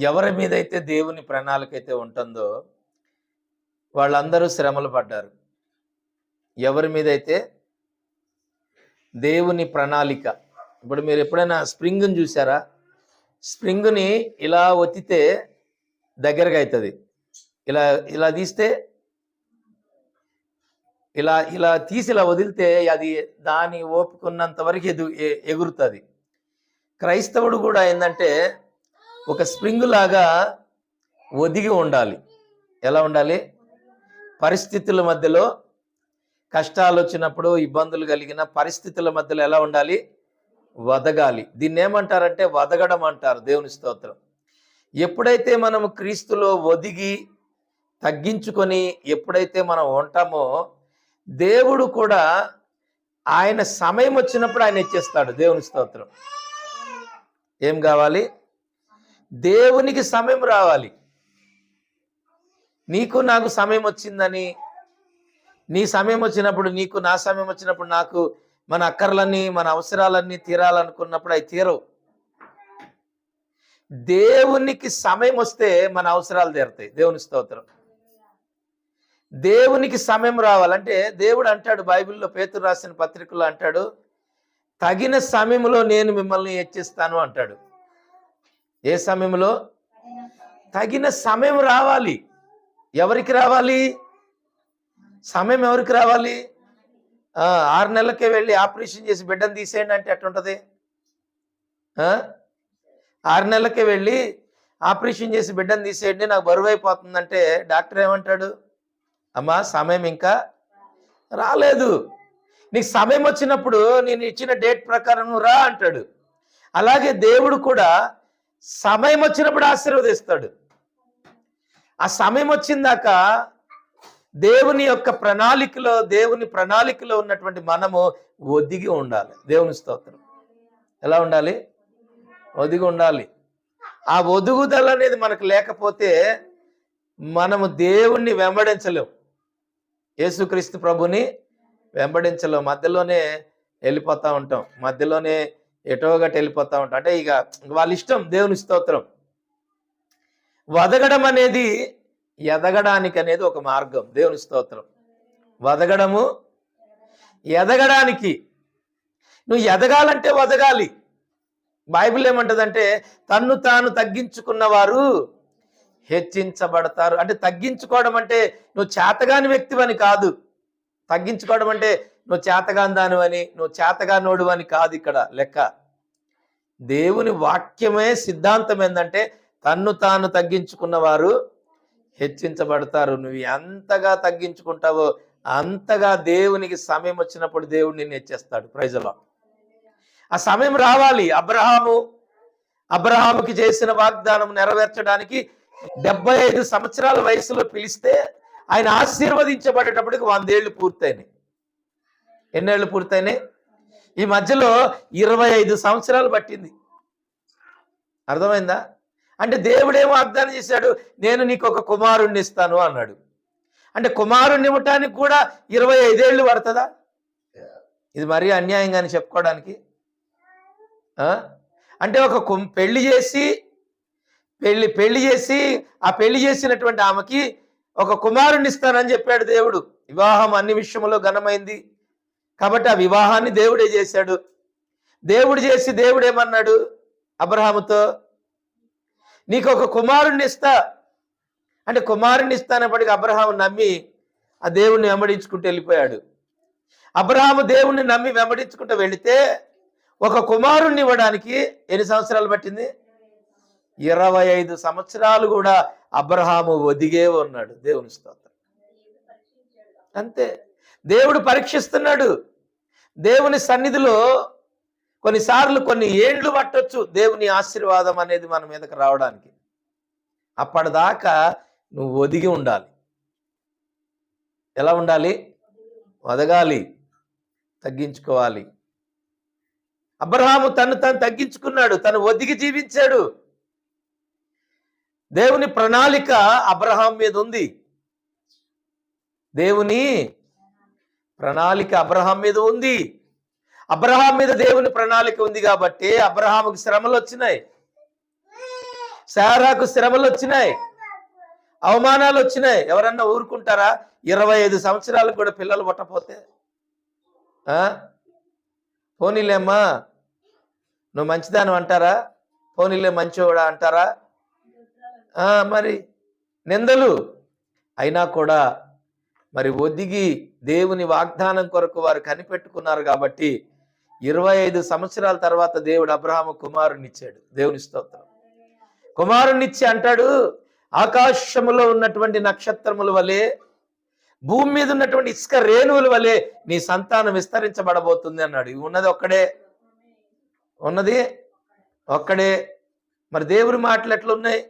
ఎవరి మీదైతే దేవుని ప్రణాళిక అయితే ఉంటుందో వాళ్ళందరూ శ్రమలు పడ్డారు. ఎవరి మీదైతే దేవుని ప్రణాళిక, ఇప్పుడు మీరు ఎప్పుడైనా స్ప్రింగ్ని చూసారా? స్ప్రింగ్ని ఇలా ఒత్తితే దగ్గరగా అవుతుంది, ఇలా ఇలా తీస్తే ఇలా ఇలా తీసి ఇలా వదిలితే అది దాని ఓపుకున్నంత వరకు ఎగురుతుంది. క్రైస్తవుడు కూడా ఏంటంటే ఒక స్ప్రింగ్ లాగా ఒదిగి ఉండాలి. ఎలా ఉండాలి? పరిస్థితుల మధ్యలో, కష్టాలు వచ్చినప్పుడు, ఇబ్బందులు కలిగిన పరిస్థితుల మధ్యలో ఎలా ఉండాలి? వదగాలి. దీన్ని ఏమంటారంటే వదగడం అంటారు. దేవుని స్తోత్రం. ఎప్పుడైతే మనము క్రీస్తులో ఒదిగి తగ్గించుకొని ఎప్పుడైతే మనం ఉంటామో దేవుడు కూడా ఆయన సమయం వచ్చినప్పుడు ఆయన ఇచ్చేస్తాడు. దేవుని స్తోత్రం. ఏం కావాలి? దేవునికి సమయం రావాలి. నీకు నాకు సమయం వచ్చిందని, నీ సమయం వచ్చినప్పుడు నీకు, నా సమయం వచ్చినప్పుడు నాకు, మన అక్కర్లన్నీ మన అవసరాలన్నీ తీరాలనుకున్నప్పుడు అవి తీరవు. దేవునికి సమయం వస్తే మన అవసరాలు తీరతాయి. దేవుని స్తోత్రం. దేవునికి సమయం రావాలంటే దేవుడు అంటాడు బైబిల్లో, పేతురు రాసిన పత్రికలో అంటాడు, తగిన సమయంలో నేను మిమ్మల్ని హెచ్చిస్తాను అంటాడు. ఏ సమయంలో? తగిన సమయం రావాలి. ఎవరికి రావాలి? సమయం ఎవరికి రావాలి? 6 నెలలకే వెళ్ళి ఆపరేషన్ చేసి బిడ్డను తీసేయండి అంటే ఎట్లుంటుంది? 6 నెలలకే వెళ్ళి ఆపరేషన్ చేసి బిడ్డను తీసేయండి, నాకు బరువు అయిపోతుందంటే డాక్టర్ ఏమంటాడు? అమ్మా సమయం ఇంకా రాలేదు, నీకు సమయం వచ్చినప్పుడు నేను ఇచ్చిన డేట్ ప్రకారం రా అంటాడు. అలాగే దేవుడు కూడా సమయం వచ్చినప్పుడు ఆశీర్వదిస్తాడు. ఆ సమయం వచ్చిందాక దేవుని యొక్క ప్రణాళికలో, దేవుని ప్రణాళికలో ఉన్నటువంటి మనము ఒదిగి ఉండాలి. దేవుని స్తోత్రం. ఎలా ఉండాలి? ఒదిగి ఉండాలి. ఆ ఒదుగుదల అనేది మనకు లేకపోతే మనము దేవుణ్ణి వెంబడించలేం, యేసుక్రీస్తు ప్రభుని వెంబడించలేం. మధ్యలోనే వెళ్ళిపోతూ ఉంటాం, మధ్యలోనే ఎటోగట్టు వెళ్ళిపోతూ ఉంటాం. అంటే ఇక వాళ్ళ ఇష్టం. దేవుని స్తోత్రం. వదగడం అనేది, ఎదగడానికి అనేది ఒక మార్గం. దేవుని స్తోత్రం. వదగడము, ఎదగడానికి. నువ్వు ఎదగాలంటే వదగాలి. బైబిల్ ఏమంటదంటే తన్ను తాను తగ్గించుకున్న వారు హెచ్చించబడతారు. అంటే తగ్గించుకోవడం అంటే నువ్వు చేతగాని వ్యక్తివని కాదు. తగ్గించుకోవడం అంటే నువ్వు చేతగాని దానివని, నువ్వు చేతగానోడు అని కాదు ఇక్కడ లెక్క. దేవుని వాక్యమే సిద్ధాంతం ఏంటంటే తన్ను తాను తగ్గించుకున్న వారు హెచ్చించబడతారు. నువ్వు ఎంతగా తగ్గించుకుంటావో అంతగా దేవునికి సమయం వచ్చినప్పుడు దేవుడు నిన్ను హెచ్చేస్తాడు. Praise the lord. ఆ సమయం రావాలి. అబ్రహాముకి చేసిన వాగ్దానం నెరవేర్చడానికి 75 సంవత్సరాల వయసులో పిలిస్తే ఆయన ఆశీర్వదించబడేటప్పటికి 100 ఏళ్ళు పూర్తయినాయి. ఎన్నేళ్ళు పూర్తయినాయి? ఈ మధ్యలో 25 సంవత్సరాలు పట్టింది. అర్థమైందా? అంటే దేవుడేమో వాగ్దానం చేశాడు, నేను నీకు ఒక కుమారుణ్ణి ఇస్తాను అన్నాడు. అంటే కుమారుణ్ణి ఇవ్వటానికి కూడా 25 ఏళ్ళు పడుతుందా? ఇది మరీ అన్యాయంగా చెప్పుకోవడానికి. అంటే ఒక పెళ్లి చేసి ఆ పెళ్లి చేసినటువంటి ఆమెకి ఒక కుమారుణ్ణి ఇస్తానని చెప్పాడు దేవుడు. వివాహం అన్ని విషయంలో ఘనమైంది కాబట్టి ఆ వివాహాన్ని దేవుడే చేశాడు. దేవుడు ఏమన్నాడు అబ్రహాముతో? నీకు ఒక కుమారుణ్ణి ఇస్తా అంటే కుమారుణ్ణి ఇస్తానప్పటికీ అబ్రహాము నమ్మి ఆ దేవుణ్ణి వెంబడించుకుంటూ వెళ్ళిపోయాడు. అబ్రహాము దేవుణ్ణి నమ్మి వెంబడించుకుంటూ వెళితే ఒక కుమారుణ్ణి ఇవ్వడానికి ఎన్ని సంవత్సరాలు పట్టింది? 25 సంవత్సరాలు కూడా అబ్రహాము ఒదిగే ఉన్నాడు. దేవుని స్తోత్రం. అంతే. దేవుడు పరీక్షిస్తున్నాడు. దేవుని సన్నిధిలో కొన్నిసార్లు కొన్ని ఏండ్లు పట్టొచ్చు దేవుని ఆశీర్వాదం అనేది మన మీదకి రావడానికి. అప్పటిదాకా నువ్వు ఒదిగి ఉండాలి. ఎలా ఉండాలి? వదగాలి, తగ్గించుకోవాలి. అబ్రహాము తను తగ్గించుకున్నాడు, తను ఒదిగి జీవించాడు. దేవుని ప్రణాళిక అబ్రహాం మీద ఉంది. దేవుని ప్రణాళిక అబ్రహాం మీద ఉంది. అబ్రహాం మీద దేవుని ప్రణాళిక ఉంది కాబట్టి అబ్రహాముకి శ్రమలు వచ్చినాయి. శారాకు శ్రమలు వచ్చినాయి, అవమానాలు వచ్చినాయి. ఎవరన్నా ఊరుకుంటారా? 25 సంవత్సరాలకు కూడా పిల్లలు పుట్టపోతే పోనీలేమ్మా నువ్వు మంచిదానం అంటారా? పోనీలే మంచివాడా అంటారా? మరి నిందలు అయినా కూడా మరి ఒదిగి దేవుని వాగ్దానం కొరకు వారు కనిపెట్టుకున్నారు కాబట్టి 25 సంవత్సరాల తర్వాత దేవుడు అబ్రహాము కుమారునిచ్చాడు. దేవుని స్తోత్రం. కుమారునిచ్చి అంటాడు, ఆకాశములో ఉన్నటువంటి నక్షత్రముల వలె, భూమి మీద ఉన్నటువంటి ఇసుక రేణువుల వలె నీ సంతానం విస్తరించబడబోతుంది అన్నాడు. ఉన్నది ఒక్కడే. మరి దేవుని మాటలు ఎట్లున్నాయి?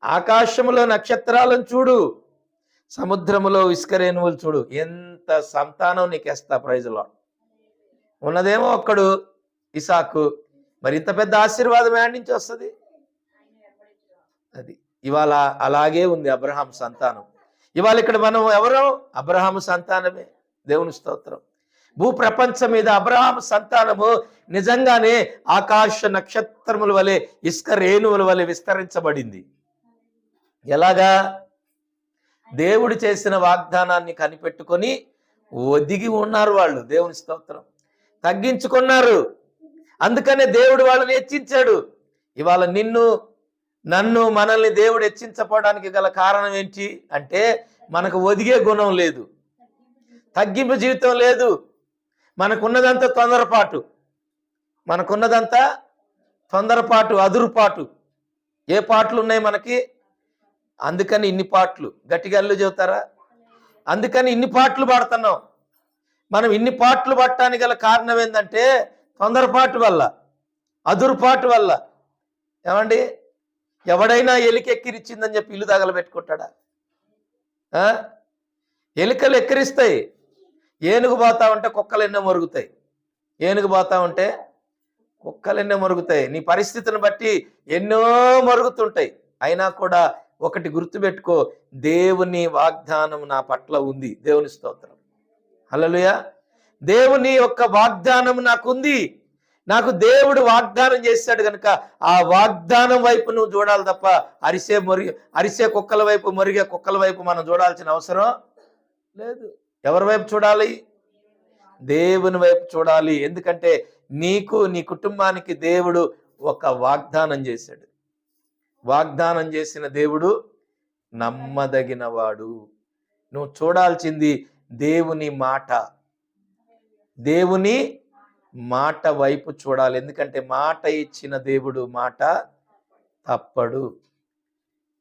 ఆకాశములో నక్షత్రాలను చూడు, సముద్రములో ఇసుక రేణువులు చూడు, ఎంత సంతానం నీకేస్తా. ప్రైజ్లో ఉన్నదేమో ఒక్కడు ఇసాకు. మరి ఇంత పెద్ద ఆశీర్వాదం ఏడి నుంచి వస్తుంది? అది ఇవాళ అలాగే ఉంది అబ్రహాం సంతానం. ఇవాళ ఇక్కడ మనం ఎవరో అబ్రహాము సంతానమే. దేవుని స్తోత్రం. భూప్రపంచం మీద అబ్రహాము సంతానము నిజంగానే ఆకాశ నక్షత్రముల వలె, ఇసుక రేణువుల వలె విస్తరించబడింది. ఎలాగా? దేవుడు చేసిన వాగ్దానాన్ని కనిపెట్టుకొని ఒదిగి ఉన్నారు వాళ్ళు. దేవుని స్తోత్రం. తగ్గించుకున్నారు. అందుకనే దేవుడు వాళ్ళని హెచ్చించాడు. ఇవాళ నిన్ను, నన్ను, మనల్ని దేవుడు హెచ్చించపోవడానికి గల కారణం ఏంటి అంటే, మనకు ఒదిగే గుణం లేదు, తగ్గింపు జీవితం లేదు. మనకున్నదంతా తొందరపాటు, అదురుపాటు. ఏ పాటలు ఉన్నాయి మనకి? అందుకని ఇన్ని పాటలు. గట్టిగా అల్లు చెబుతారా? అందుకని ఇన్ని పాటలు పాడుతున్నాం. మనం ఇన్ని పాటలు పట్టడానికి గల కారణం ఏంటంటే తొందరపాటు వల్ల, అదురుపాటు వల్ల. ఏమండి, ఎవడైనా ఎలికి ఎక్కిరిచ్చిందని చెప్పి ఇల్లు తగలబెట్టుకుంటాడా? ఎలుకలు ఎక్కిరిస్తాయి. ఏనుగు పోతా ఉంటే కుక్కలు ఎన్నో మరుగుతాయి. నీ పరిస్థితిని బట్టి ఎన్నో మరుగుతుంటాయి. అయినా కూడా ఒకటి గుర్తుపెట్టుకో, దేవుని వాగ్దానం నా పట్ల ఉంది. దేవుని స్తోత్రం. హల్లెలూయా. దేవుని యొక్క వాగ్దానం నాకుంది. నాకు దేవుడు వాగ్దానం చేశాడు కనుక ఆ వాగ్దానం వైపు నువ్వు చూడాలి తప్ప అరిసే కుక్కల వైపు, మొరిగే కుక్కల వైపు మనం చూడాల్సిన అవసరం లేదు. ఎవరి వైపు చూడాలి? దేవుని వైపు చూడాలి. ఎందుకంటే నీకు, నీ కుటుంబానికి దేవుడు ఒక వాగ్దానం చేశాడు. వాగ్దానం చేసిన దేవుడు నమ్మదగినవాడు. నువ్వు చూడాల్సింది దేవుని మాట వైపు చూడాలి. ఎందుకంటే మాట ఇచ్చిన దేవుడు మాట తప్పడు.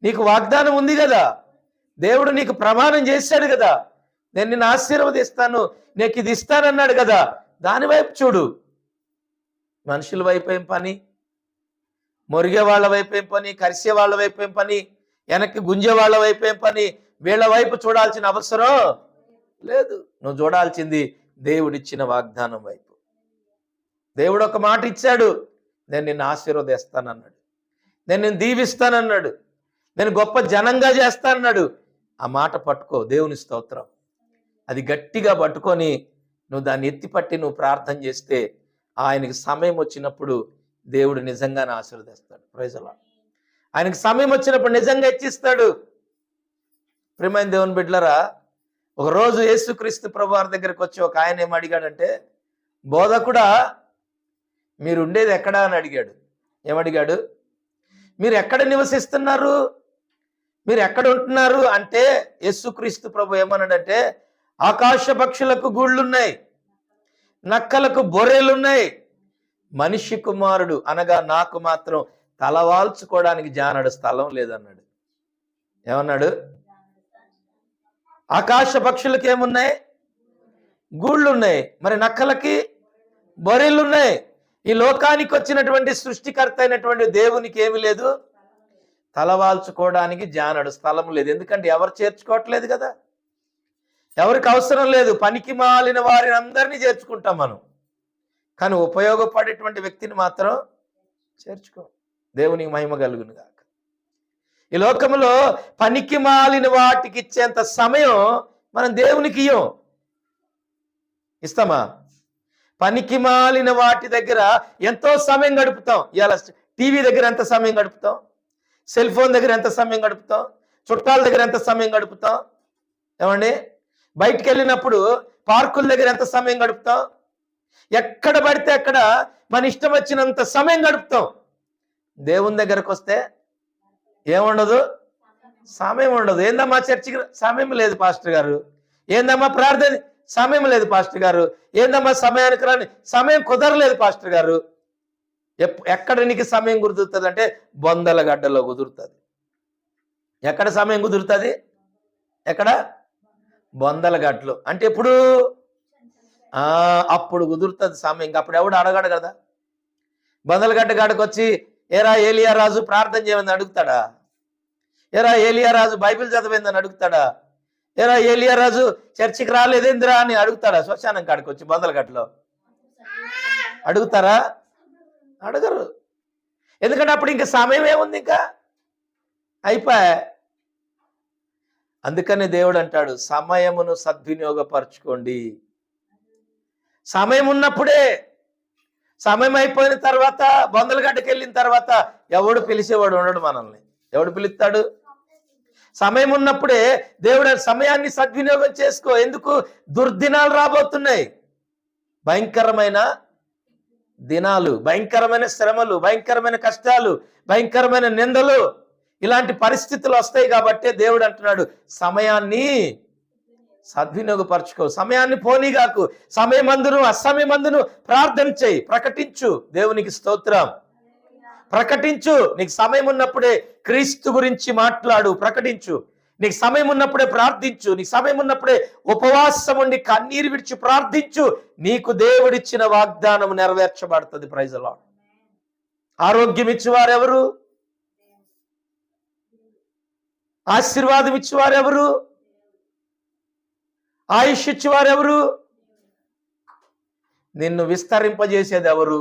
నీకు వాగ్దానం ఉంది కదా, దేవుడు నీకు ప్రమాణం చేశాడు కదా, నేను నిన్ను ఆశీర్వదిస్తాను, నీకు ఇది ఇస్తానన్నాడు కదా, దాని వైపు చూడు. మనుషుల వైపు ఏం పని? మొరిగే వాళ్ళ వైపు ఏం పని? కరిసే వాళ్ళ వైపు ఏం పని? వెనక్కి గుంజే వాళ్ళ వైపు ఏం పని? వీళ్ళ వైపు చూడాల్సిన అవసరం లేదు. నువ్వు చూడాల్సింది దేవుడిచ్చిన వాగ్దానం వైపు. దేవుడు ఒక మాట ఇచ్చాడు, నేను నిన్ను ఆశీర్వదిస్తానన్నాడు, నేను నిన్ను దీవిస్తానన్నాడు, నేను గొప్ప జనంగా చేస్తానన్నాడు. ఆ మాట పట్టుకో. దేవుని స్తోత్రం. అది గట్టిగా పట్టుకొని నువ్వు దాన్ని ఎత్తిపట్టి నువ్వు ప్రార్థన చేస్తే ఆయనకి సమయం వచ్చినప్పుడు దేవుడు నిజంగానే ఆశీర్వదిస్తాడు. Praise the lord. ఆయనకి సమయం వచ్చినప్పుడు నిజంగా హెచ్చిస్తాడు. ప్రియమైన దేవుని బిడ్డలారా, ఒకరోజు యేసుక్రీస్తు ప్రభువారి దగ్గరికి వచ్చి ఒక ఆయన ఏం అడిగాడంటే, బోధకుడా మీరు ఉండేది ఎక్కడా అని అడిగాడు. ఏమడిగాడు? మీరు ఎక్కడ నివసిస్తున్నారు, మీరు ఎక్కడ ఉంటున్నారు అంటే యేసుక్రీస్తు ప్రభు ఏమన్నాడంటే, ఆకాశ పక్షులకు గూళ్ళున్నాయి, నక్కలకు బొర్రెలున్నాయి, మనిషి కుమారుడు అనగా నాకు మాత్రం తలవాల్చుకోవడానికి జానడు స్థలం లేదన్నాడు. ఏమన్నాడు? ఆకాశ పక్షులకి ఏమున్నాయి? గూళ్ళున్నాయి. మరి నక్కలకి బొర్రెలున్నాయి. ఈ లోకానికి వచ్చినటువంటి సృష్టికర్త అయినటువంటి దేవునికి ఏమి లేదు? తలవాల్చుకోవడానికి జానడు స్థలం లేదు. ఎందుకంటే ఎవరు చేర్చుకోవట్లేదు కదా, ఎవరికి అవసరం లేదు. పనికి మాలిన వారిని అందరినీ చేర్చుకుంటాం మనం, కానీ ఉపయోగపడేటువంటి వ్యక్తిని మాత్రం చేర్చుకో. దేవునికి మహిమ కలుగును గాక. ఈ లోకంలో పనికి మాలిన వాటికి ఇచ్చేంత సమయం మనం దేవునికి ఇస్తామా? పనికి మాలిన వాటి దగ్గర ఎంతో సమయం గడుపుతాం. ఇవాళ టీవీ దగ్గర ఎంత సమయం గడుపుతాం? సెల్ ఫోన్ దగ్గర ఎంత సమయం గడుపుతాం? చుట్టాల దగ్గర ఎంత సమయం గడుపుతాం? ఏమండి, బయటికి వెళ్ళినప్పుడు పార్కుల దగ్గర ఎంత సమయం గడుపుతాం? ఎక్కడ పడితే అక్కడ మన ఇష్టం వచ్చినంత సమయం గడుపుతాం. దేవుని దగ్గరకు వస్తే ఏముండదు, సమయం ఉండదు. ఏందమ్మా చర్చికి సమయం లేదు పాస్టర్ గారు, ఏందమ్మా ప్రార్థన సమయం లేదు పాస్టర్ గారు, ఏందమ్మా సమయానికి రాని సమయం కుదరలేదు పాస్టర్ గారు. ఎక్కడ నీకు సమయం కుదురుతుంది అంటే బొందల గడ్డలో కుదురుతుంది. ఎక్కడ సమయం కుదురుతుంది? ఎక్కడ? బొందల గడ్డలు. అంటే ఎప్పుడు? అప్పుడు కుదురుతుంది సమయం. ఇంక అప్పుడు ఎవడు అడగడు కదా. బొందలగడ్డ గాడికి వచ్చి ఏరా ఏలియా రాజు ప్రార్థన చేయమని అడుగుతాడా? ఏరా ఏలియా రాజు బైబిల్ చదివిందని అడుగుతాడా? ఏరా ఏలియా రాజు చర్చికి రాలేదేందిరా అని అడుగుతాడా? శ్మశానం కాడికి వచ్చి బొందలగడ్డలో అడుగుతారా? అడగరు. ఎందుకంటే అప్పుడు ఇంకా సమయం ఏముంది, ఇంకా అయిపోయా. అందుకని దేవుడు అంటాడు సమయమును సద్వినియోగపరచుకోండి. సమయం ఉన్నప్పుడే. సమయం అయిపోయిన తర్వాత బొందలగడ్డకి వెళ్ళిన తర్వాత ఎవడు పిలిచేవాడు ఉండడు మనల్ని. ఎవడు పిలుస్తాడు? సమయం ఉన్నప్పుడే. దేవుడు సమయాన్ని సద్వినియోగం చేసుకో. ఎందుకు? దుర్దినాలు రాబోతున్నాయి. భయంకరమైన దినాలు, భయంకరమైన శ్రమలు, భయంకరమైన కష్టాలు, భయంకరమైన నిందలు, ఇలాంటి పరిస్థితులు వస్తాయి. కాబట్టి దేవుడు అంటున్నాడు సమయాన్ని సద్వినియోగపరచుకో. సమయాన్ని పోనీగాకు. సమయమందును అసమయమందును ప్రార్థన చేయి, ప్రకటించు. దేవునికి స్తోత్రం. ప్రకటించు. నీకు సమయం ఉన్నప్పుడే క్రీస్తు గురించి మాట్లాడు, ప్రకటించు. నీకు సమయం ఉన్నప్పుడే ప్రార్థించు. నీకు సమయం ఉన్నప్పుడే ఉపవాసం ఉండి కన్నీరు విడిచి ప్రార్థించు. నీకు దేవుడిచ్చిన వాగ్దానం నెరవేర్చబడుతుంది. Praise the lord. ఆరోగ్యం ఇచ్చేవారెవరు? ఆశీర్వాదం ఇచ్చేవారెవరు? ఆయుష్ ఇచ్చేవారెవరు? నిన్ను విస్తరింపజేసేది ఎవరు?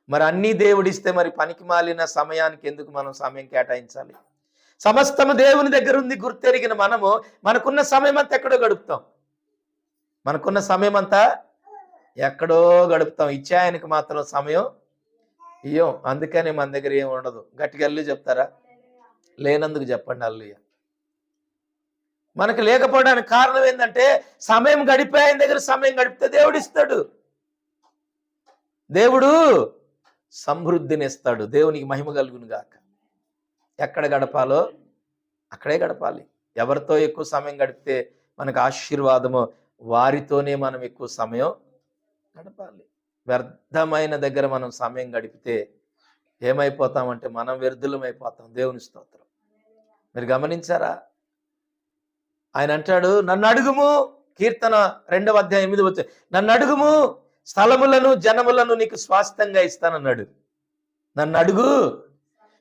మరి అన్నీ దేవుడిస్తే మరి పనికి మాలిన సమయానికి ఎందుకు మనం సమయం కేటాయించాలి? సమస్తము దేవుని దగ్గర ఉంది గుర్తెరిగిన మనము మనకున్న సమయం అంతా ఎక్కడో గడుపుతాం. మనకున్న సమయం అంతా ఎక్కడో గడుపుతాం. ఇచ్చే ఆయనకి మాత్రం సమయం ఇయ్యం. అందుకని మన దగ్గర ఏమి ఉండదు. గట్టిగా అల్లు చెప్తారా? లేనందుకు చెప్పండి అల్లుయ్య. మనకు లేకపోవడానికి కారణం ఏంటంటే సమయం గడిపే ఆయన దగ్గర సమయం గడిపితే దేవుడు ఇస్తాడు. దేవుడు సమృద్ధిని ఇస్తాడు. దేవునికి మహిమ కలుగును గాక. ఎక్కడ గడపాలో అక్కడే గడపాలి. ఎవరితో ఎక్కువ సమయం గడిపితే మనకు ఆశీర్వాదము, వారితోనే మనం ఎక్కువ సమయం గడపాలి. వ్యర్థమైన దగ్గర మనం సమయం గడిపితే ఏమైపోతామంటే మనం వ్యర్థులం అయిపోతాం. దేవుని స్తోత్రం. మీరు గమనించారా? ఆయన అంటాడు నన్ను అడుగుము. కీర్తన 2వ అధ్యాయం 8వ వచనం, నన్ను అడుగుము స్థలములను జనములను నీకు స్వాస్థ్యంగా ఇస్తానన్నాడు. నన్ను అడుగు,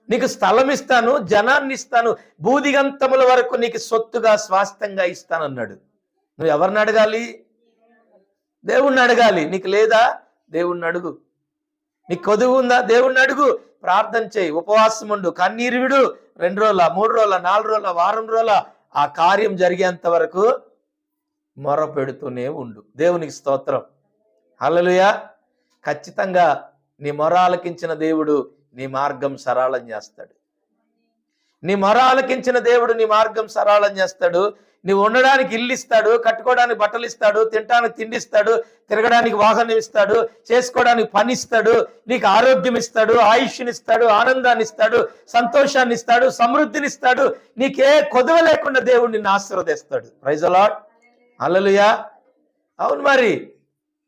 నీకు స్థలం ఇస్తాను, జనాన్ని ఇస్తాను, భూదిగంతముల వరకు నీకు సొత్తుగా స్వాస్థ్యంగా ఇస్తానన్నాడు. నువ్వు ఎవరిని అడగాలి? దేవుణ్ణి అడగాలి. నీకు లేదా? దేవుణ్ణి అడుగు. నీకు కొదువు ఉందా? దేవుణ్ణి అడుగు. ప్రార్థన చేయి, ఉపవాసం ఉండు, కన్నీరు విడు. 2 రోజుల, 3 రోజుల, 4 రోజుల, వారం రోజుల ఆ కార్యం జరిగేంత వరకు మొర పెడుతూనే ఉండు. దేవునికి స్తోత్రం. హల్లెలూయా. ఖచ్చితంగా నీ మొర ఆలకించిన దేవుడు నీ మార్గం సరళం చేస్తాడు. నీ మొర ఆలకించిన దేవుడు నీ మార్గం సరళం చేస్తాడు. నువ్వు ఉండడానికి ఇల్లు ఇస్తాడు, కట్టుకోవడానికి బట్టలు ఇస్తాడు, తినడానికి తిండి ఇస్తాడు, తిరగడానికి వాహనం ఇస్తాడు, చేసుకోవడానికి పని ఇస్తాడు, నీకు ఆరోగ్యం ఇస్తాడు, ఆయుష్ని ఇస్తాడు, ఆనందాన్ని ఇస్తాడు, సంతోషాన్ని ఇస్తాడు, సమృద్ధిని ఇస్తాడు. నీకే కొదవ లేకుండా దేవుడు నిన్ను ఆశీర్వదిస్తాడు. Praise the lord. హల్లెలూయా. అవును, మరి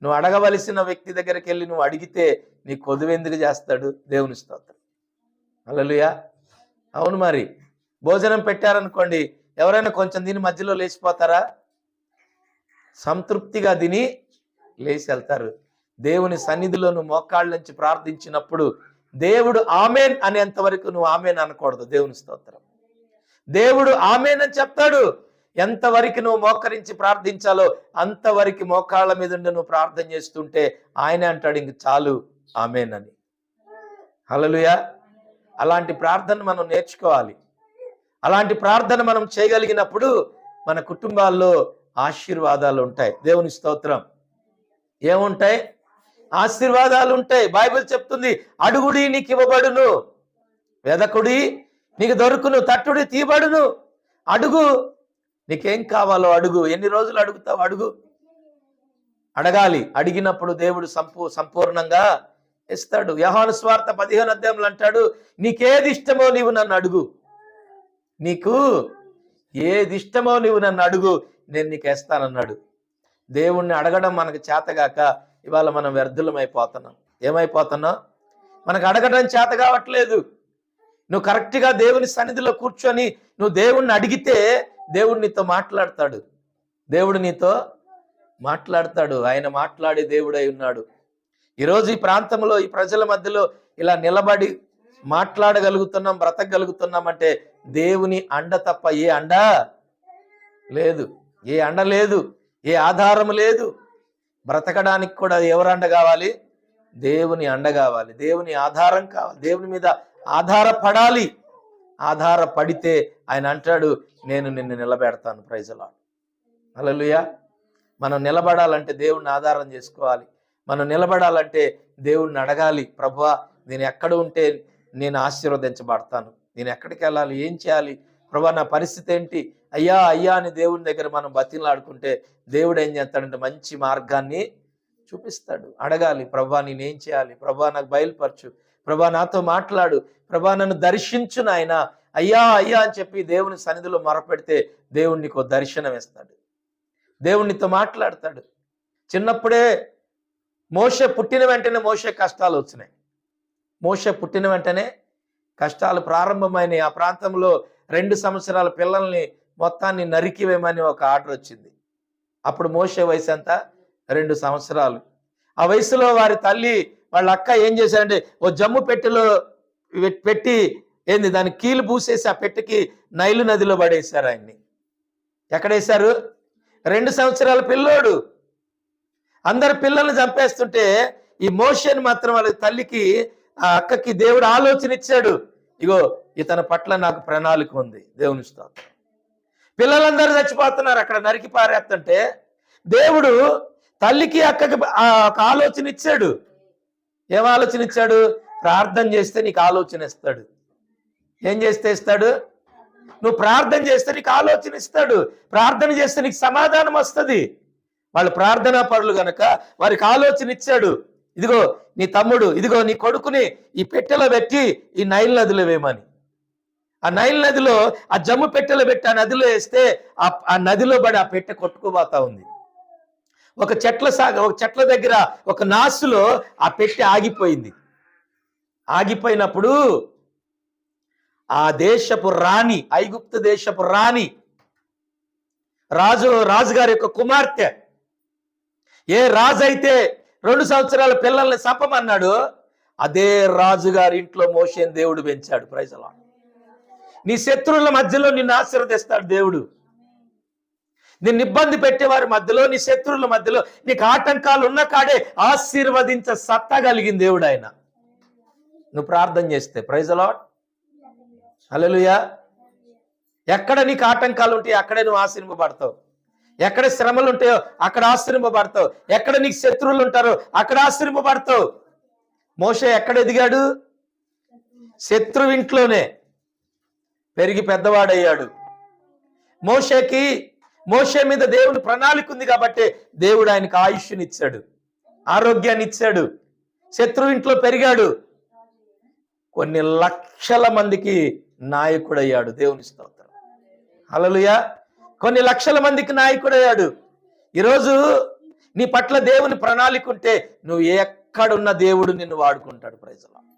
నువ్వు అడగవలసిన వ్యక్తి దగ్గరికి వెళ్ళి నువ్వు అడిగితే నీ కొదువ ఎందుకు చేస్తాడు? దేవుని స్తోత్రం. హల్లెలూయా. అవును, మరి భోజనం పెట్టారనుకోండి, ఎవరైనా కొంచెం తిని మధ్యలో లేచిపోతారా? సంతృప్తిగా తిని లేచి వెళ్తారు. దేవుని సన్నిధిలో నువ్వు మోకాళ్ళ నుంచి ప్రార్థించినప్పుడు దేవుడు ఆమెన్ అనేంత వరకు నువ్వు ఆమెన్ అనకూడదు. దేవుని స్తోత్రం. దేవుడు ఆమెన్ అని చెప్తాడు. ఎంతవరకు నువ్వు మోకరించి ప్రార్థించాలో అంతవరకు మోకాళ్ళ మీద నువ్వు ప్రార్థన చేస్తుంటే ఆయన అంటాడు ఇంక చాలు ఆమెన్ అని. హల్లెలూయా. అలాంటి ప్రార్థన మనం నేర్చుకోవాలి. అలాంటి ప్రార్థన మనం చేయగలిగినప్పుడు మన కుటుంబాల్లో ఆశీర్వాదాలు ఉంటాయి. దేవుని స్తోత్రం. ఏముంటాయి? ఆశీర్వాదాలు ఉంటాయి. బైబిల్ చెప్తుంది, అడుగుడి నీకు ఇవ్వబడును, వెదకుడి నీకు దొరుకును, తట్టుడి తీయబడును. అడుగు, నీకేం కావాలో అడుగు. ఎన్ని రోజులు అడుగుతావు? అడుగు, అడగాలి. అడిగినప్పుడు దేవుడు సంపూర్ణంగా ఇస్తాడు. యోహాను సువార్త 15వ అధ్యాయంలో అంటాడు, నీకేది ఇష్టమో నీవు నన్ను అడుగు, నీకు ఏది ఇష్టమో నీవు నన్ను అడుగు, నేను నీకు వేస్తానన్నాడు. దేవుణ్ణి అడగడం మనకు చేతగాక ఇవాళ మనం వ్యర్థులం అయిపోతున్నాం. ఏమైపోతున్నాం? మనకు అడగడం చేత కావట్లేదు. నువ్వు కరెక్ట్గా దేవుని సన్నిధిలో కూర్చొని నువ్వు దేవుణ్ణి అడిగితే దేవుడు నీతో మాట్లాడతాడు. దేవుడు నీతో మాట్లాడతాడు. ఆయన మాట్లాడే దేవుడై ఉన్నాడు. ఈరోజు ఈ ప్రాంతంలో, ఈ ప్రజల మధ్యలో ఇలా నిలబడి మాట్లాడగలుగుతున్నాం, బ్రతకగలుగుతున్నాం అంటే దేవుని అండ తప్ప ఏ అండ లేదు. ఏ అండ లేదు, ఏ ఆధారం లేదు. బ్రతకడానికి కూడా ఎవరు అండ కావాలి? దేవుని అండ కావాలి, దేవుని ఆధారం కావాలి, దేవుని మీద ఆధారపడాలి. ఆధారపడితే ఆయన అంటాడు, నేను నిన్ను నిలబెడతాను. Praise the lord. హల్లెలూయా. మనం నిలబడాలంటే దేవుణ్ణి ఆధారం చేసుకోవాలి. మనం నిలబడాలంటే దేవుణ్ణి అడగాలి. ప్రభువా, నేను ఎక్కడ ఉంటే నేను ఆశీర్వదించబడతాను, నేను ఎక్కడికి వెళ్ళాలి, ఏం చేయాలి ప్రభువా, నా పరిస్థితి ఏంటి, అయ్యా అయ్యా అని దేవుని దగ్గర మనం బతిలాడుకుంటే దేవుడు ఏం చేస్తాడంటే మంచి మార్గాన్ని చూపిస్తాడు. అడగాలి, ప్రభువా నేనేం చేయాలి, ప్రభువా నాకు బయలుపరచు, ప్రభువా నాతో మాట్లాడు, ప్రభువా నన్ను దర్శించు నాయన, అయ్యా అయ్యా అని చెప్పి దేవుని సన్నిధిలో మొరపెడితే దేవుడు నీకు దర్శనం ఇస్తాడు, దేవునితో మాట్లాడతాడు. చిన్నప్పుడే మోషే పుట్టిన వెంటనే మోషే కష్టాలు వచ్చినాయి. మోషే పుట్టిన వెంటనే కష్టాలు ప్రారంభమైనాయి. ఆ ప్రాంతంలో 2 సంవత్సరాల పిల్లల్ని మొత్తాన్ని నరికివేయమని ఒక ఆర్డర్ వచ్చింది. అప్పుడు మోషే వయసు ఎంత? 2 సంవత్సరాలు. ఆ వయసులో వారి తల్లి వాళ్ళ అక్క ఏం చేశారంటే ఓ జమ్ము పెట్టెలో పెట్టి ఏంది దాని కీలు పూసేసి ఆ పెట్టెకి నైలు నదిలో పడేశారు ఆయన్ని. ఎక్కడేశారు? 2 సంవత్సరాల పిల్లోడు. అందరు పిల్లల్ని చంపేస్తుంటే ఈ మోషేని మాత్రం వాళ్ళ తల్లికి, ఆ అక్కకి దేవుడు ఆలోచన ఇచ్చాడు. ఇగో ఇతని పట్ల నాకు ప్రణాళిక ఉంది. దేవుని స్తోత్రం. పిల్లలందరూ చచ్చిపోతున్నారు అక్కడ నరికి పారేస్తుంటే దేవుడు తల్లికి అక్కకి ఒక ఆలోచన ఇచ్చాడు. ఏం ఆలోచన ఇచ్చాడు? ప్రార్థన చేస్తే నీకు ఆలోచన ఇస్తాడు. ఏం చేస్తే ఇస్తాడు? నువ్వు ప్రార్థన చేస్తే నీకు ఆలోచన ఇస్తాడు. ప్రార్థన చేస్తే నీకు సమాధానం వస్తుంది. వాళ్ళు ప్రార్థనా పరులు గనక వారికి ఆలోచన ఇచ్చాడు. ఇదిగో నీ తమ్ముడు, ఇదిగో నీ కొడుకుని ఈ పెట్టెలో పెట్టి ఈ నైల్ నదిలో వేయమని. ఆ నైల్ నదిలో ఆ జమ్ము పెట్టెలో పెట్టి ఆ నదిలో వేస్తే ఆ నదిలో పడి ఆ పెట్టె కొట్టుకుపోతా ఉంది. ఒక చెట్ల దగ్గర ఒక నాసులో ఆ పెట్టె ఆగిపోయింది. ఆగిపోయినప్పుడు ఆ దేశపు రాణి, ఐగుప్తు దేశపు రాణి, రాజుగారి యొక్క కుమార్తె, ఏ రాజు అయితే 2 సంవత్సరాల పిల్లల్ని చంపమన్నాడు అదే రాజుగారి ఇంట్లో మోషేని దేవుడు పెంచాడు. Praise the lord. నీ శత్రువుల మధ్యలో నిన్ను ఆశీర్వదిస్తాడు దేవుడు. నిన్ను ఇబ్బంది పెట్టేవారి మధ్యలో, నీ శత్రువుల మధ్యలో, నీకు ఆటంకాలు ఉన్న కాడే ఆశీర్వదించ సత్తా కలిగిన దేవుడు ఆయన. నువ్వు ప్రార్థన చేస్తే. Praise the lord. హల్లెలూయా. ఎక్కడ నీకు ఆటంకాలు ఉంటాయో అక్కడే నువ్వు ఆశీర్వదింపబడతావు. ఎక్కడ శ్రమలు ఉంటాయో అక్కడ ఆశీర్వదింపబడతావు. ఎక్కడ నీకు శత్రువులు ఉంటారో అక్కడ ఆశీర్వదింపబడతావు. మోషే ఎక్కడ ఎదిగాడు? శత్రువు ఇంట్లోనే పెరిగి పెద్దవాడయ్యాడు. మోషే మీద దేవుని ప్రణాళిక ఉంది కాబట్టి దేవుడు ఆయనకు ఆయుష్ని ఇచ్చాడు, ఆరోగ్యాన్ని ఇచ్చాడు. శత్రువు ఇంట్లో పెరిగాడు, కొన్ని లక్షల మందికి నాయకుడయ్యాడు. దేవుని స్తోత్రం. హల్లెలూయా. కొన్ని లక్షల మందికి నాయకుడయ్యాడు. ఈరోజు నీ పట్ల దేవుని ప్రణాళిక ఉంటే నువ్వు ఎక్కడున్న దేవుడు నిన్ను వాడుకుంటాడు. Praise the lord.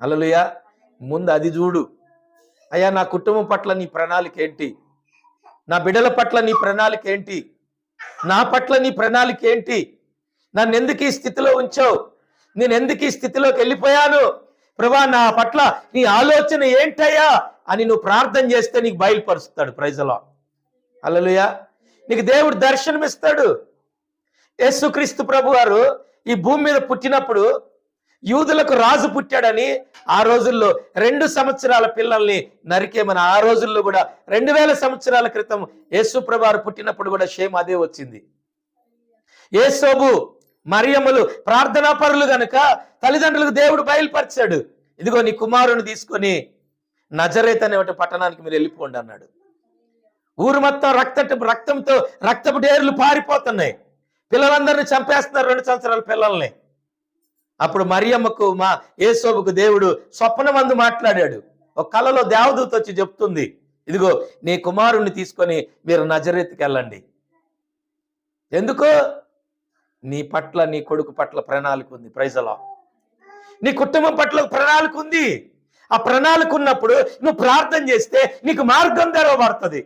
హల్లెలూయా. ముందు అది చూడు. అయ్యా నా కుటుంబం పట్ల నీ ప్రణాళిక ఏంటి? నా బిడ్డల పట్ల నీ ప్రణాళిక ఏంటి? నా పట్ల నీ ప్రణాళిక ఏంటి? నన్ను ఎందుకు ఈ స్థితిలో ఉంచావు? నేను ఎందుకు ఈ స్థితిలోకి వెళ్ళిపోయాను? ప్రభువా నా పట్ల నీ ఆలోచన ఏంటయ్యా అని నువ్వు ప్రార్థన చేస్తే నీకు బయలుపరుస్తాడు. Praise the lord. హల్లెలూయా. నీకు దేవుడు దర్శనమిస్తాడు. యేసుక్రీస్తు ప్రభు వారు ఈ భూమి మీద పుట్టినప్పుడు యూదులకు రాజు పుట్టాడని ఆ రోజుల్లో 2 సంవత్సరాల పిల్లల్ని నరికేమని, ఆ రోజుల్లో కూడా 2000 సంవత్సరాల క్రితం యేసు ప్రభు వారు పుట్టినప్పుడు కూడా షేమ్ అదే వచ్చింది. యేసోబు మరియమ్మలు ప్రార్థనా పరులు గనుక తల్లిదండ్రులకు దేవుడు బయలుపరిచాడు. ఇదిగో నీ కుమారుని తీసుకొని నజరేత్ అనే ఒక పట్టణానికి మీరు వెళ్ళిపోండి అన్నాడు. ఊరు మొత్తం రక్తంతో రక్తపు డేర్లు పారిపోతున్నాయి. పిల్లలందరినీ చంపేస్తున్నారు, 2 సంవత్సరాల పిల్లల్ని. అప్పుడు మరియమ్మకు మా యేసోబుకు దేవుడు స్వప్నమందు మాట్లాడాడు. ఒక కలలో దేవదూత వచ్చి చెప్తుంది, ఇదిగో నీ కుమారుణ్ణి తీసుకొని మీరు నజరేతుకి వెళ్ళండి. ఎందుకు? నీ పట్ల, నీ కొడుకు పట్ల ప్రణాళిక ఉంది. Praise the lord. నీ కుటుంబం పట్ల ప్రణాళిక ఉంది. ఆ ప్రణాళిక ఉన్నప్పుడు నువ్వు ప్రార్థన చేస్తే నీకు మార్గం తెరవబడుతుంది.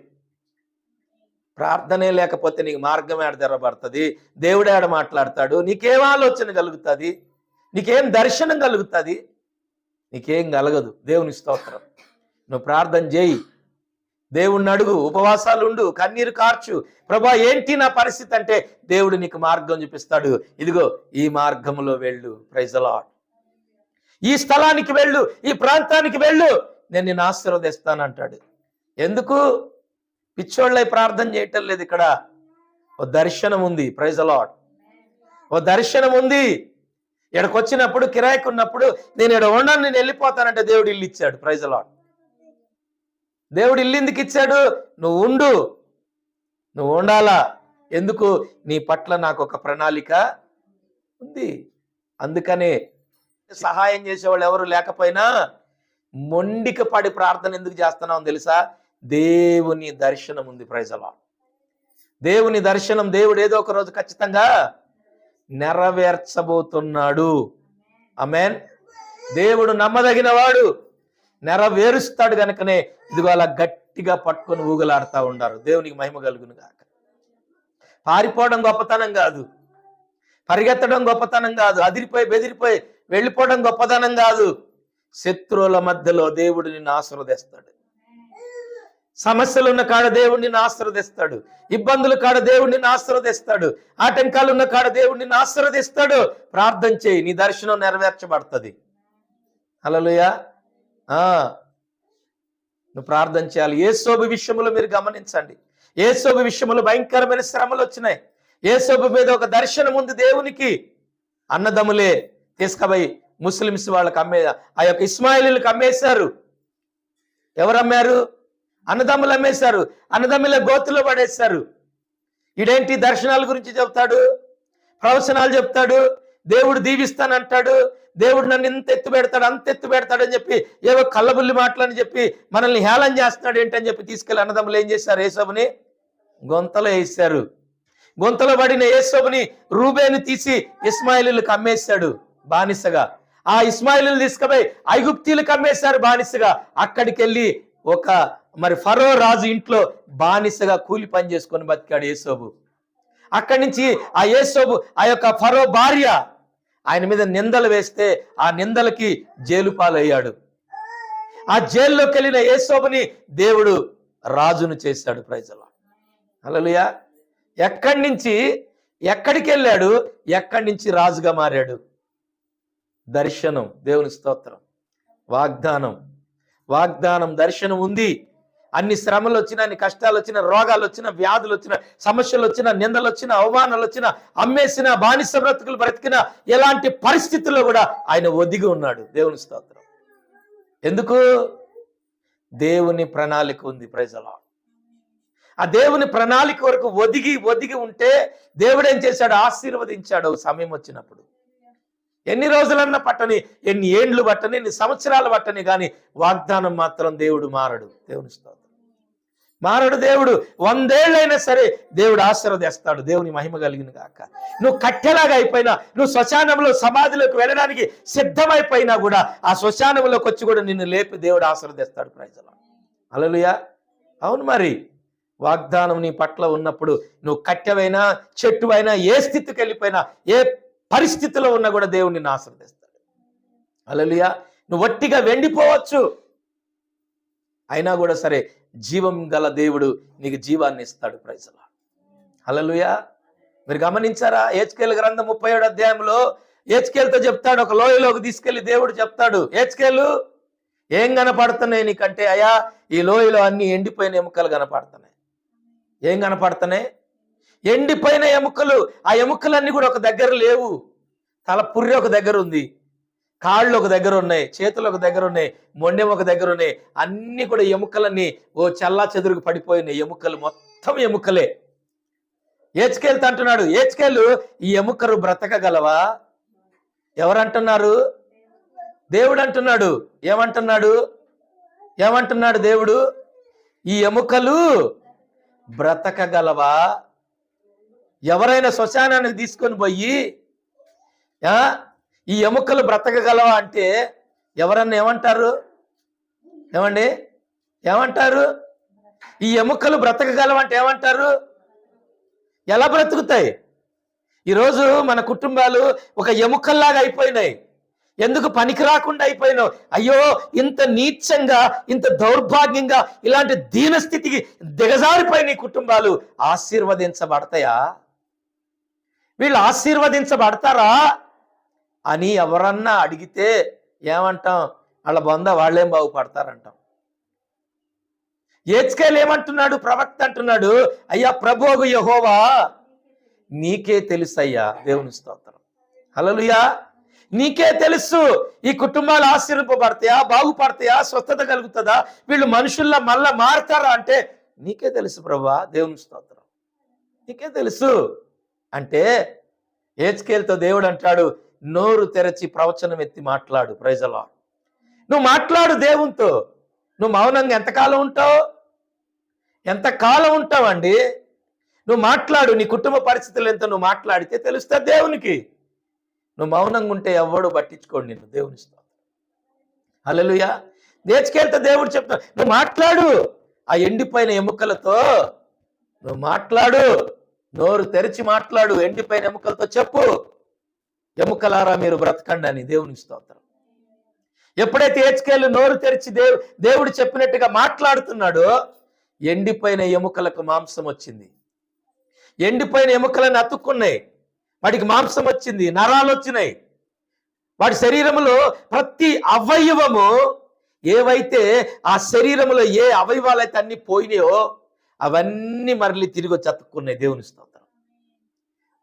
ప్రార్థనే లేకపోతే నీకు మార్గం ఏడ తెరవబడుతుంది? దేవుడు ఏడ మాట్లాడతాడు? నీకేం ఆలోచన కలుగుతుంది? నీకేం దర్శనం కలుగుతుంది? నీకేం కలగదు. దేవుని స్తోత్రం. నువ్వు ప్రార్థన చేయి, దేవుణ్ణి అడుగు, ఉపవాసాలు ఉండు, కన్నీరు కార్చు. ప్రభా ఏంటి నా పరిస్థితి అంటే దేవుడు నీకు మార్గం చూపిస్తాడు. ఇదిగో ఈ మార్గంలో వెళ్ళు. Praise the lord. ఈ స్థలానికి వెళ్ళు, ఈ ప్రాంతానికి వెళ్ళు, నేను నిన్ను ఆశీర్వదిస్తానంటాడు. ఎందుకు? పిచ్చోళ్ళై ప్రార్థన చేయటం లేదు. ఇక్కడ ఓ దర్శనం ఉంది. Praise the lord. ఓ దర్శనం ఉంది. ఇక్కడికి వచ్చినప్పుడు, కిరాయికి ఉన్నప్పుడు నేను ఇక్కడ ఉండను, నేను వెళ్ళిపోతానంటే దేవుడు ఇల్లు ఇచ్చాడు. Praise the lord. దేవుడు ఇల్లు ఎందుకు ఇచ్చాడు? నువ్వు ఉండు, నువ్వు ఉండాలా. ఎందుకు? నీ పట్ల నాకు ఒక ప్రణాళిక ఉంది. అందుకనే సహాయం చేసేవాళ్ళు ఎవరు లేకపోయినా మొండికి పడి ప్రార్థన ఎందుకు చేస్తున్నావు తెలుసా? దేవుని దర్శనం ఉంది. Praise the lord. దేవుని దర్శనం దేవుడు ఏదో ఒక రోజు ఖచ్చితంగా నెరవేర్చబోతున్నాడు. ఆమేన్. దేవుడు నమ్మదగిన వాడు, నెరవేరుస్తాడు. గనుకనే ఇదిగో అలా గట్టిగా పట్టుకొని ఊగలాడుతూ ఉండారు. దేవునికి మహిమ కలుగును గాక. పారిపోవడం గొప్పతనం కాదు, పరిగెత్తడం గొప్పతనం కాదు, అదిరిపోయి బెదిరిపోయి వెళ్ళిపోవడం గొప్పతనం కాదు. శత్రువుల మధ్యలో దేవుడు నిన్ను ఆశీర్వదిస్తాడు. సమస్యలు ఉన్న కాడ దేవుడు నిన్ను ఆశీర్వదిస్తాడు. ఇబ్బందుల కాడ దేవుడు నిన్ను ఆశీర్వదిస్తాడు. ఆటంకాలు ఉన్న కాడ దేవుడు నిన్ను ఆశీర్వదిస్తాడు. ప్రార్థన చేయి, నీ దర్శనం నెరవేర్చబడుతుంది. హల్లెలూయా. నువ్వు ప్రార్థన చేయాలి. యేసోబు విషయంలో మీరు గమనించండి. యేసోబు విషయంలో భయంకరమైన శ్రమలు వచ్చినాయి. యేసోబు మీద ఒక దర్శనం ఉంది దేవునికి. అన్నదమ్ములే తీసుకుపోయి ముస్లిమ్స్ వాళ్ళకి ఆ యొక్క ఇస్మాయిలీలకు అమ్మేశారు. ఎవరు అమ్మారు? అన్నదమ్ములు అమ్మేశారు. అన్నదమ్ముల గోతులో పడేశారు. ఇదేంటి? దర్శనాల గురించి చెప్తాడు, ప్రవచనాలు చెప్తాడు, దేవుడు దీవిస్తానంటాడు, దేవుడు నన్ను ఇంత ఎత్తు పెడతాడు, అంత ఎత్తు పెడతాడు అని చెప్పి ఏవో కళ్ళబుల్లి మాటలని చెప్పి మనల్ని హేళన చేస్తున్నాడు ఏంటని చెప్పి తీసుకెళ్లి అన్నదమ్ములు ఏం చేశారు? యేసోబుని గొంతలో వేశారు. గొంతలో పడిన యేసోబుని రూబేను తీసి ఇస్మాయిలీలకు అమ్మేశాడు బానిసగా. ఆ ఇస్మాయిలీలు తీసుకుపోయి ఐగుప్తీలకు అమ్మేశారు బానిసగా. అక్కడికి వెళ్ళి ఒక ఫరో రాజు ఇంట్లో బానిసగా కూలి పని చేసుకొని బతికాడు యేసోబు. అక్కడి నుంచి ఆ యేసోబు ఆ యొక్క ఫరో భార్య ఆయన మీద నిందలు వేస్తే ఆ నిందలకి జైలు పాలయ్యాడు. ఆ జైల్లోకి వెళ్ళిన యేసోబుని దేవుడు రాజును చేశాడు. Praise the lord. హల్లెలూయా. ఎక్కడి నుంచి ఎక్కడికి వెళ్ళాడు? ఎక్కడి నుంచి రాజుగా మారాడు? దర్శనం. దేవుని స్తోత్రం. వాగ్దానం దర్శనం ఉంది. అన్ని శ్రమలు వచ్చినా, అన్ని కష్టాలు వచ్చినా, రోగాలు వచ్చినా, వ్యాధులు వచ్చినా, సమస్యలు వచ్చినా, నిందలు వచ్చినా, అవమానాలు వచ్చినా, అమ్మేసిన బానిస బ్రతుకులు బ్రతికినా, ఎలాంటి పరిస్థితుల్లో కూడా ఆయన ఒదిగి ఉన్నాడు. దేవుని స్తోత్రం. ఎందుకు? దేవుని ప్రణాళిక ఉంది. Praise the lord. ఆ దేవుని ప్రణాళిక వరకు ఒదిగి ఉంటే దేవుడు ఏం చేశాడు? ఆశీర్వదించాడు. సమయం వచ్చినప్పుడు ఎన్ని రోజులన్నా పట్టని, ఎన్ని ఏండ్లు పట్టని, ఎన్ని సంవత్సరాలు పట్టని, కానీ వాగ్దానం మాత్రం దేవుడు మారడు. దేవుని స్తోత్రం. మారడు దేవుడు. 100 ఏళ్ళైనా సరే దేవుడు ఆశీర్వదిస్తాడు. దేవుని మహిమ కలిగిన గాక. నువ్వు కట్టెలాగా అయిపోయినా, నువ్వు శ్మశానంలో సమాధిలోకి వెళ్ళడానికి సిద్ధమైపోయినా కూడా ఆ శ్మశానంలోకి వచ్చి కూడా నిన్ను లేపి దేవుడు ఆశీర్వదిస్తాడు. Praise the lord. హల్లెలూయా. అవును, మరి వాగ్దానం నీ పట్ల ఉన్నప్పుడు నువ్వు కట్టెవైనా, చెట్టు అయినా, ఏ స్థితికి వెళ్ళిపోయినా, ఏ పరిస్థితిలో ఉన్నా కూడా దేవుడు నిన్ను ఆశీర్వదిస్తాడు. హల్లెలూయా. నువ్వు వట్టిగా వెండిపోవచ్చు, అయినా కూడా సరే జీవం గల దేవుడు నీకు జీవాన్ని ఇస్తాడు. Praise the lord. హల్లెలూయా. మీరు గమనించారా? హెచ్కేలు గ్రంథం 37వ అధ్యాయంలో హెచ్కేలుతో చెప్తాడు, ఒక లోయలోకి తీసుకెళ్లి దేవుడు చెప్తాడు, హెచ్కేలు ఏం కనపడుతున్నాయి నీకంటే? అయ్యా, ఈ లోయలో అన్ని ఎండిపోయిన ఎముకలు కనపడుతున్నాయి. ఏం కనపడుతున్నాయి? ఎండిపోయిన ఎముకలు, ఆ ఎముకలన్నీ కూడా ఒక దగ్గర లేవు. తల పుర్రి ఒక దగ్గర ఉంది, కాళ్ళు ఒక దగ్గర ఉన్నాయి, చేతులు ఒక దగ్గర ఉన్నాయి, మొండెం ఒక దగ్గర ఉన్నాయి. అన్ని కూడా ఎముకలన్నీ ఓ చల్లా చెదురుకు పడిపోయినాయి. ఎముకలు మొత్తం ఎముకలే. ఏచ్కేలుతో అంటున్నాడు, ఏచ్కేలు ఈ ఎముకలు బ్రతకగలవా? ఎవరంటున్నారు? దేవుడు అంటున్నాడు. ఏమంటున్నాడు? ఏమంటున్నాడు దేవుడు? ఈ ఎముకలు బ్రతకగలవా? ఎవరైనా శ్మశానానికి తీసుకొని పోయి ఈ ఎముకలు బ్రతకగలవా అంటే ఎవరన్నా ఏమంటారు? ఏమండి ఏమంటారు? ఈ ఎముకలు బ్రతకగలవా అంటే ఏమంటారు? ఎలా బ్రతుకుతాయి? ఈరోజు మన కుటుంబాలు ఒక ఎముకల్లాగా అయిపోయినాయి. ఎందుకు? పనికి రాకుండా అయిపోయినావు. అయ్యో, ఇంత నీచంగా, ఇంత దౌర్భాగ్యంగా, ఇలాంటి దీనస్థితికి దిగజారిపోయిన కుటుంబాలు ఆశీర్వదించబడతాయా? వీళ్ళు ఆశీర్వదించబడతారా అని ఎవరన్నా అడిగితే ఏమంటాం? వాళ్ళ బొంద వాళ్ళేం బాగుపడతారంటాం. ఏజ్కేలు ఏమంటున్నాడు? ప్రవక్త అంటున్నాడు, అయ్యా ప్రభువు యెహోవా నీకే తెలుసు అయ్యా. దేవుని స్తోత్రం. హల్లెలూయా. నీకే తెలుసు ఈ కుటుంబాలు ఆశీర్వదింపబడతాయా, బాగుపడతాయా, స్వస్థత కలుగుతుందా, వీళ్ళు మనుషుల్లా మళ్ళా మారుతారా అంటే నీకే తెలుసు ప్రభువా. దేవుని స్తోత్రం. నీకే తెలుసు అంటే ఏజ్కేలుతో దేవుడు అంటాడు, నోరు తెరచి ప్రవచనం ఎత్తి మాట్లాడు. Praise the lord. నువ్వు మాట్లాడు దేవునితో. నువ్వు మౌనంగా ఎంతకాలం ఉంటావు? ఎంతకాలం ఉంటావండి? నువ్వు మాట్లాడు. నీ కుటుంబ పరిస్థితులు ఎంత నువ్వు మాట్లాడితే తెలుస్తుంది దేవునికి. నువ్వు మౌనంగా ఉంటే ఎవడు పట్టించుకోండి నిన్ను. దేవుని స్తోత్రం. హల్లెలూయా. ఏజ్కేలుతో దేవుడు చెప్తాడు, నువ్వు మాట్లాడు. ఆ ఎండిపోయిన ఎముకలతో నువ్వు మాట్లాడు. నోరు తెరిచి మాట్లాడు. ఎండిపోయిన ఎముకలతో చెప్పు, ఎముకలారా మీరు బ్రతకండి అని. దేవుని స్తోత్రం. ఎప్పుడైతే ఏజ్కేలు నోరు తెరిచి దేవుడు చెప్పినట్టుగా మాట్లాడుతున్నాడో ఎండిపోయిన ఎముకలకు మాంసం వచ్చింది. ఎండిపోయిన ఎముకలను అతుక్కున్నాయి. వాడికి మాంసం వచ్చింది, నరాలు వచ్చినాయి. వాడి శరీరంలో ప్రతి అవయవము, ఏవైతే ఆ శరీరంలో ఏ అవయవాలైతే అన్ని పోయినాయో అవన్నీ మరలి తిరిగి వచ్చి అతుక్కున్నాయి. దేవుని స్తోత్రం.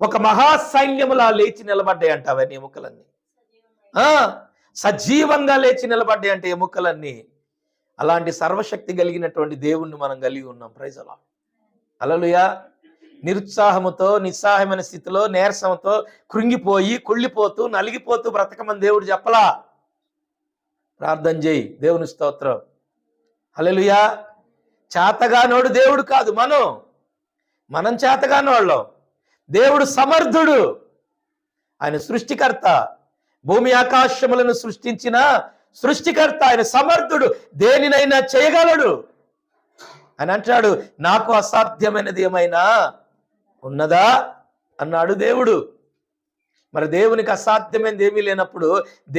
ఒక మహాసైన్యములా లేచి నిలబడ్డాయంట అవన్నీ ఎముకలన్నీ. సజీవంగా లేచి నిలబడ్డాయంట ఎముకలన్నీ. అలాంటి సర్వశక్తి కలిగినటువంటి దేవుణ్ణి మనం కలిగి ఉన్నాం. Praise the lord. హల్లెలూయా. నిరుత్సాహముతో, నిస్సహాయమైన స్థితిలో, నీరసంతో, కృంగిపోయి, కుళ్ళిపోతూ, నలిగిపోతూ బ్రతకమని దేవుడు చెప్పలా. ప్రార్థన చేయి. దేవుని స్తోత్రం. హల్లెలూయా. చేతగానోడు దేవుడు కాదు, మనం చేతగానోళ్ళం. దేవుడు సమర్థుడు. ఆయన సృష్టికర్త. భూమి ఆకాశములను సృష్టించిన సృష్టికర్త. ఆయన సమర్థుడు. దేనినైనా చేయగలడు అని అంటాడు. నాకు అసాధ్యమైనది ఏమైనా ఉన్నదా అన్నాడు దేవుడు. మరి దేవునికి అసాధ్యమైనది ఏమీ లేనప్పుడు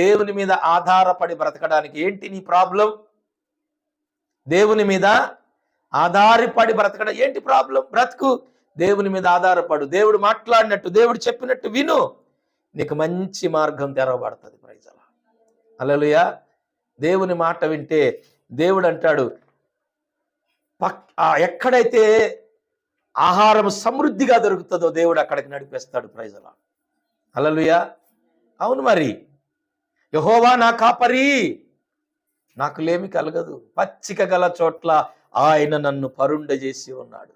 దేవుని మీద ఆధారపడి బ్రతకడానికి ఏంటి నీ ప్రాబ్లం? దేవుని మీద ఆధారపడి బ్రతకడం ఏంటి ప్రాబ్లం? బ్రతుకు. దేవుని మీద ఆధారపడు. దేవుడు మాట్లాడినట్టు, దేవుడు చెప్పినట్టు విను. నీకు మంచి మార్గం తెరవబడుతుంది. Praise the lord. హల్లెలూయా. దేవుని మాట వింటే దేవుడు అంటాడు, ఎక్కడైతే ఆహారం సమృద్ధిగా దొరుకుతుందో దేవుడు అక్కడికి నడిపేస్తాడు. Praise the lord. హల్లెలూయా. అవును, మరి యెహోవా నా కాపరి, నాకు లేమి కలగదు. పచ్చిక గల చోట్ల ఆయన నన్ను పరుండజేసి ఉన్నాడు.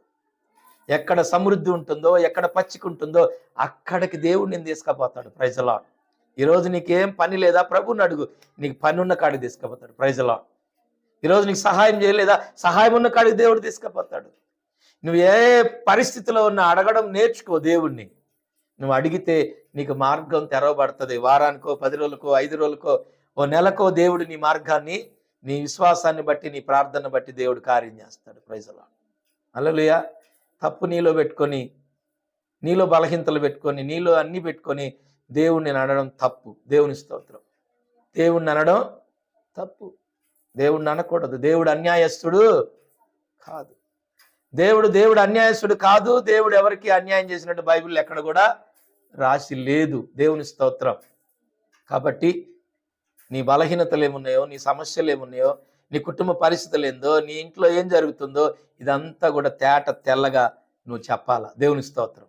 ఎక్కడ సమృద్ధి ఉంటుందో, ఎక్కడ పచ్చిక ఉంటుందో అక్కడికి దేవుడు నేను తీసుకుపోతాడు. Praise the lord. ఈరోజు నీకేం పని లేదా? ప్రభువుని అడుగు, నీకు పని ఉన్న కాడికి తీసుకుపోతాడు. Praise the lord. ఈరోజు నీకు సహాయం చేయలేదా? సహాయం ఉన్న కాడికి దేవుడు తీసుకుపోతాడు. నువ్వు ఏ పరిస్థితిలో ఉన్నా అడగడం నేర్చుకో దేవుణ్ణి. నువ్వు అడిగితే నీకు మార్గం తెరవబడుతుంది. వారానికో, 10 రోజులకో, 5 రోజులకో, ఓ నెలకో దేవుడు నీ మార్గాన్ని, నీ విశ్వాసాన్ని బట్టి, నీ ప్రార్థన బట్టి దేవుడు కార్యం చేస్తాడు. Praise the lord. హల్లెలూయా. తప్పు నీలో పెట్టుకొని, నీలో బలహీనతలు పెట్టుకొని, నీలో అన్ని పెట్టుకొని దేవుణ్ణి అనడం తప్పు. దేవుని స్తోత్రం. దేవుణ్ణి అనడం తప్పు. దేవుణ్ణి అనకూడదు. దేవుడు అన్యాయస్తుడు కాదు. దేవుడు అన్యాయస్తుడు కాదు. దేవుడు ఎవరికి అన్యాయం చేసినట్టు బైబిల్ ఎక్కడ కూడా రాసి లేదు. దేవుని స్తోత్రం. కాబట్టి నీ బలహీనతలు ఏమున్నాయో, నీ సమస్యలు ఏమున్నాయో, నీ కుటుంబ పరిస్థితులు ఏందో, నీ ఇంట్లో ఏం జరుగుతుందో ఇదంతా కూడా తేట తెల్లగా నువ్వు చెప్పాలా. దేవుని స్తోత్రం.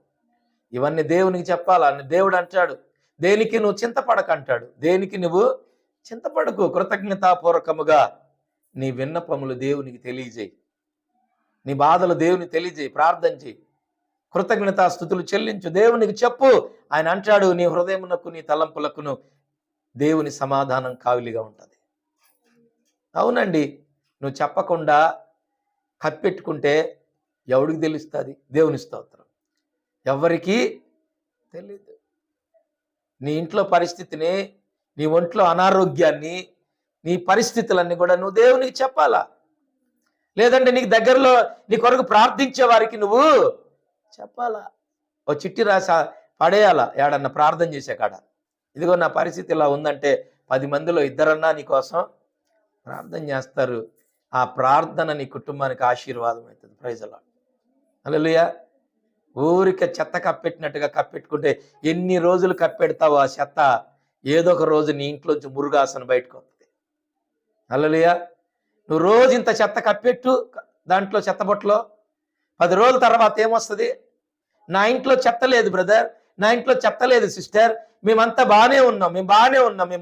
ఇవన్నీ దేవునికి చెప్పాలా అని దేవుడు అంటాడు. దేనికి నువ్వు చింతపడక అంటాడు. దేనికి నువ్వు చింతపడకు. కృతజ్ఞతాపూర్వకముగా నీ విన్నపములు దేవునికి తెలియజేయి. నీ బాధలు దేవునికి తెలియజేయి. ప్రార్థన చేయి. కృతజ్ఞతాస్తుతులు చెల్లించు. దేవునికి చెప్పు. ఆయన అంటాడు, నీ హృదయమునకు నీ తలంపులకును దేవుని సమాధానం కావిలిగా ఉంటుంది. అవునండి, నువ్వు చెప్పకుండా కప్పెట్టుకుంటే ఎవడికి తెలుస్తుంది? దేవుని స్తోత్రం. ఎవరికి తెలీదు. నీ ఇంట్లో పరిస్థితిని, నీ ఒంట్లో అనారోగ్యాన్ని, నీ పరిస్థితులన్నీ కూడా నువ్వు దేవునికి చెప్పాలా. లేదంటే నీకు దగ్గరలో నీ కొరకు ప్రార్థించే వారికి నువ్వు చెప్పాలా. ఓ చిట్టి రాసా పడేయాలా ఏడన్నా ప్రార్థన చేసే కాడ. ఇదిగో నా పరిస్థితి ఇలా ఉందంటే 10 మందిలో ఇద్దరన్నా నీ కోసం ప్రార్థన చేస్తారు. ఆ ప్రార్థన నీ కుటుంబానికి ఆశీర్వాదం అవుతుంది. Praise Lord. హల్లెలూయా. ఊరికే చెత్త కప్పెట్టినట్టుగా కప్పెట్టుకుంటే ఎన్ని రోజులు కప్పెడతావు ఆ చెత్త, ఏదో ఒక రోజు నీ ఇంట్లోంచి మురుగాసన బయటకు వస్తుంది. హల్లెలూయా. నువ్వు రోజు ఇంత చెత్త కప్పెట్టు దాంట్లో చెత్తబొట్లో, 10 రోజుల తర్వాత ఏమొస్తుంది? నా ఇంట్లో చెత్త లేదు బ్రదర్, నా ఇంట్లో చెత్త లేదు సిస్టర్, మేమంతా బాగానే ఉన్నాం, మేము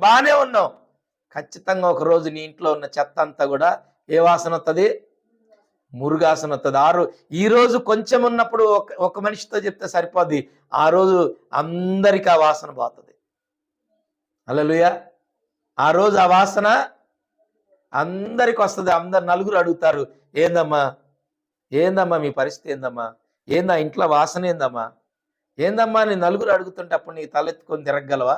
బాగానే ఉన్నాం. ఖచ్చితంగా ఒక రోజు నీ ఇంట్లో ఉన్న చెత్త అంతా కూడా ఏ వాసన వస్తుంది? మురుగాసన వస్తుంది. ఈ రోజు కొంచెం ఉన్నప్పుడు ఒక మనిషితో చెప్తే సరిపోద్ది, ఆ రోజు అందరికీ ఆ వాసన పోతుంది. హల్లెలూయా. ఆ రోజు ఆ వాసన అందరికి వస్తుంది. అందరు నలుగురు అడుగుతారు, ఏందమ్మా మీ పరిస్థితి ఏందమ్మా, ఏందా ఇంట్లో వాసన ఏందమ్మా నీ నలుగురు అడుగుతుంటే అప్పుడు నీకు తలెత్తుకొని తిరగలవా?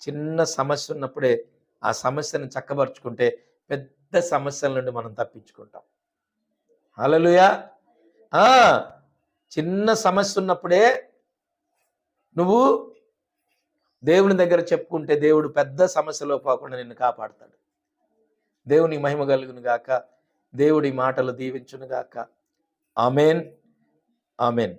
చిన్న సమస్య ఉన్నప్పుడే ఆ సమస్యను చక్కబరుచుకుంటే పెద్ద సమస్యల నుండి మనం తప్పించుకుంటాం. హల్లెలూయా. చిన్న సమస్య ఉన్నప్పుడే నువ్వు దేవుని దగ్గర చెప్పుకుంటే దేవుడు పెద్ద సమస్యలో పోకుండా నిన్ను కాపాడుతాడు. దేవుని మహిమ కలుగును గాక. దేవుడి మాటలు దీవించును గాక. ఆమేన్, ఆమేన్.